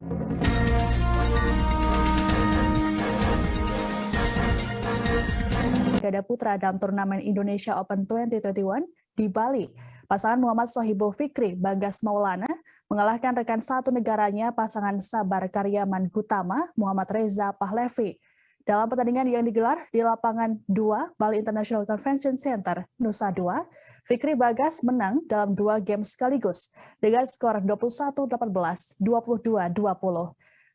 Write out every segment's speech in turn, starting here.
Ganda putra dalam turnamen Indonesia Open 2021 di Bali. Pasangan Muhammad Sohibul Fikri Bagas Maulana mengalahkan rekan satu negaranya pasangan Sabar Karyaman Gutama Muhammad Reza Pahlevi. Dalam pertandingan yang digelar di lapangan 2 Bali International Convention Center, Nusa Dua, Fikri Bagas menang dalam 2 game sekaligus dengan skor 21-18, 22-20.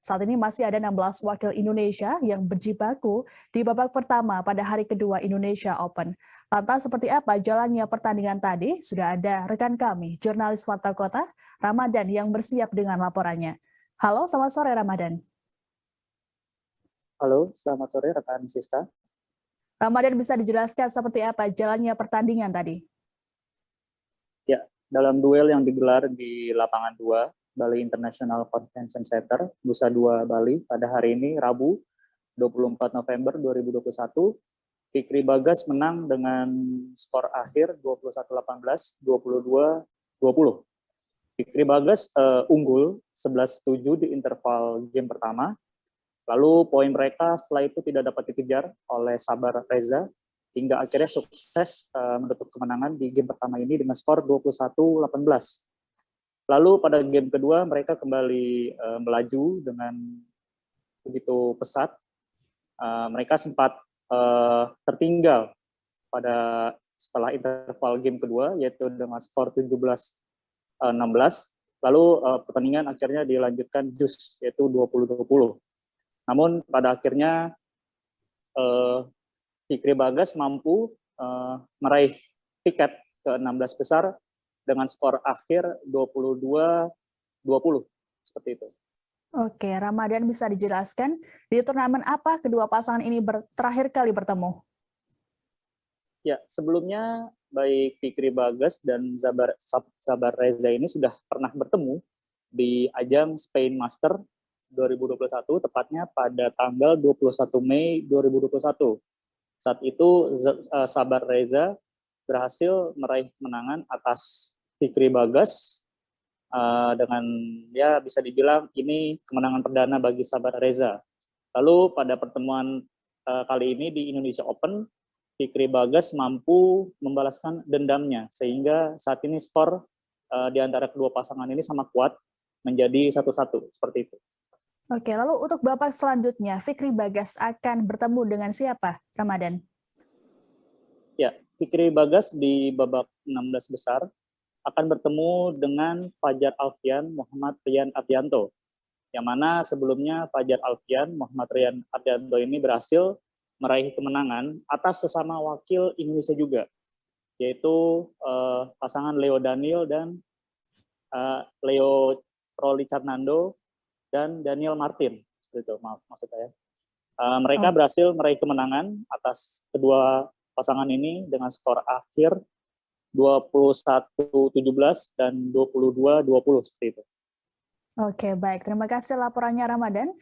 Saat ini masih ada 16 wakil Indonesia yang berjibaku di babak pertama pada hari kedua Indonesia Open. Lantas seperti apa jalannya pertandingan tadi? Sudah ada rekan kami, jurnalis Warta Kota, Ramadan yang bersiap dengan laporannya. Halo, selamat sore Ramadan. Halo, selamat sore rekan Siska. Ramadan, bisa dijelaskan seperti apa jalannya pertandingan tadi? Ya, dalam duel yang digelar di lapangan 2 Bali International Convention Center, Nusa Dua, Bali, pada hari ini, Rabu, 24 November 2021, Fikri Bagas menang dengan skor akhir 21-18, 22-20. Fikri Bagas unggul 11-7 di interval game pertama, lalu poin mereka setelah itu tidak dapat dikejar oleh Sabar Reza, hingga akhirnya sukses menutup kemenangan di game pertama ini dengan skor 21-18. Lalu pada game kedua mereka kembali melaju dengan begitu pesat. Mereka sempat tertinggal pada setelah interval game kedua, yaitu dengan skor 17-16. Lalu pertandingan akhirnya dilanjutkan jus, yaitu 20-20. Namun pada akhirnya Fikri Bagas mampu meraih tiket ke 16 besar dengan skor akhir 22-20, seperti itu. Oke, Ramadan, bisa dijelaskan di turnamen apa kedua pasangan ini terakhir kali bertemu? Ya, sebelumnya baik Fikri Bagas dan Sabar Reza ini sudah pernah bertemu di ajang Spain Master 2021, tepatnya pada tanggal 21 Mei 2021. Saat itu Sabar Reza berhasil meraih kemenangan atas Fikri Bagas dengan ya bisa dibilang ini kemenangan perdana bagi Sabar Reza. Lalu pada pertemuan kali ini di Indonesia Open, Fikri Bagas mampu membalaskan dendamnya sehingga saat ini skor di antara kedua pasangan ini sama kuat menjadi 1-1, seperti itu. Oke, lalu untuk babak selanjutnya Fikri Bagas akan bertemu dengan siapa, Ramadan? Ya, Fikri Bagas di babak 16 besar akan bertemu dengan Fajar Alfian Muhammad Rian Ardianto, yang mana sebelumnya Fajar Alfian Muhammad Rian Ardianto ini berhasil meraih kemenangan atas sesama wakil Indonesia juga, yaitu pasangan Leo Daniel dan Leo Rolly Carnando dan Daniel Martin, itu maksud saya. Mereka berhasil meraih kemenangan atas kedua pasangan ini dengan skor akhir 21-17 dan 22-20, seperti itu. Oke, baik. Terima kasih laporannya Ramadan.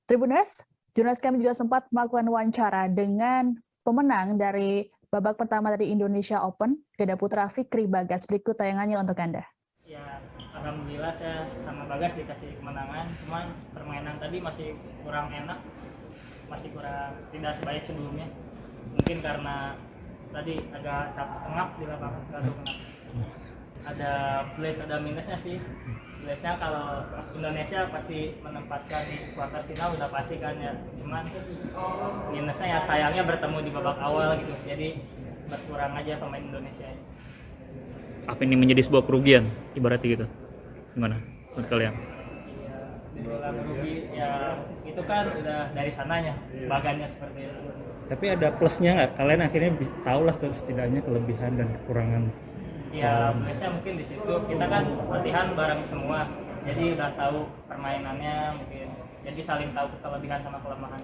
Tribuners, jurnalis kami juga sempat melakukan wawancara dengan pemenang dari babak pertama dari Indonesia Open, ganda putra Fikri Bagas. Berikut tayangannya untuk Anda. Ya, alhamdulillah saya sama Bagas dikasih kemenangan, cuman permainan tadi masih kurang enak, masih kurang tidak sebaik sebelumnya. Mungkin karena tadi agak capek tengah di lapangan, nggak tahu kenapa. Ada plus ada minusnya sih. Plusnya kalau Indonesia pasti menempatkan di kuarter final udah pasti kan ya. Cuman minusnya ya sayangnya bertemu di babak awal gitu. Jadi berkurang aja pemain Indonesia. Apa ini menjadi sebuah kerugian ibaratnya gitu? Gimana menurut kalian? Ya, dibilang rugi ya itu kan udah dari sananya bagannya seperti itu. Tapi ada plusnya nggak? Kalian akhirnya tahu lah setidaknya kelebihan dan kekurangan. Ya, plusnya mungkin di situ kita kan latihan bareng semua, jadi udah tahu permainannya mungkin. Jadi saling tahu kelebihan sama kelemahan.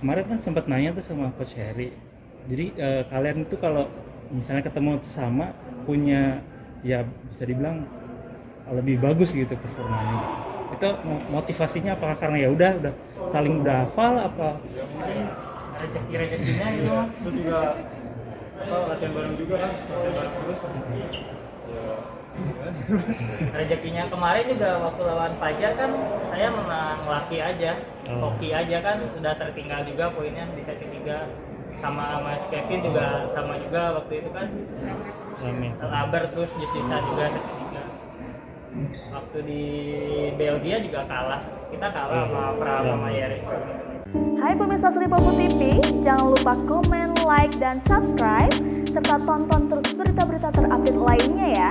Kemarin kan sempat nanya tuh sama Coach Heri. Jadi kalian itu kalau misalnya ketemu sama punya ya bisa dibilang lebih bagus gitu performanya. Itu motivasinya apakah karena ya udah saling udah hafal apa Rezeki-rezekinya gitu. Terus juga latihan bareng juga kan, latihan bareng terus. rezekinya kemarin juga waktu lawan Fajar kan saya menang laki aja, hoki aja kan udah tertinggal juga poinnya di set ketiga, sama Mas Kevin juga sama juga waktu itu kan labar terus jus-jusan juga set ketiga. Waktu di Belgia juga kalah, kita kalah sama Prama Mayeri. Hai pemirsa Sri Popo TV, jangan lupa komen, like, dan subscribe serta tonton terus berita-berita terupdate lainnya ya.